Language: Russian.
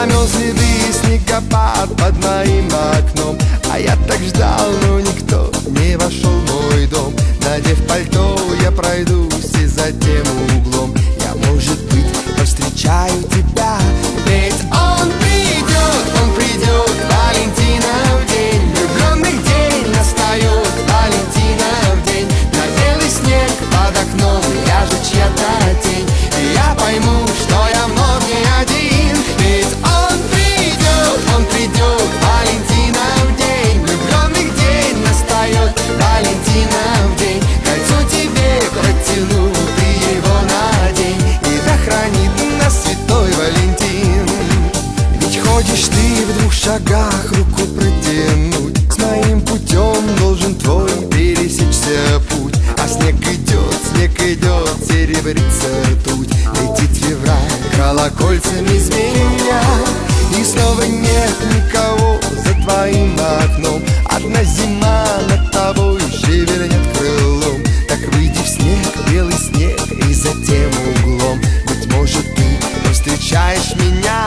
замел следы снегопад под моим окном. А я так ждал, но никто не вошел в мой дом. Надев пальто, я пройдусь и за тем углом. Я, может быть, повстречаю тебя. Ведь он придет, Валентинов день. Влюбленных день настает, Валентинов день. На белый снег под окном ляжет чья-то тень. И я пойму, что я вновь не один. Ведь он придет, Валентинов день. Влюбленных день настает, Валентинов день. Кольцо тебе протяну, ты его надень. И да хранит нас святой Валентин. Ведь ходишь ты в 2 шагах руку протянуть. С моим путем должен твой пересечься путь. А снег идет, серебрится ртуть. Летит февраль колокольцами звеня. И снова нет никого за твоим окном. Одна зима над тобой шевельнет крылом. Так выйди в снег, белый снег, и за тем углом, быть может, ты повстречаешь меня.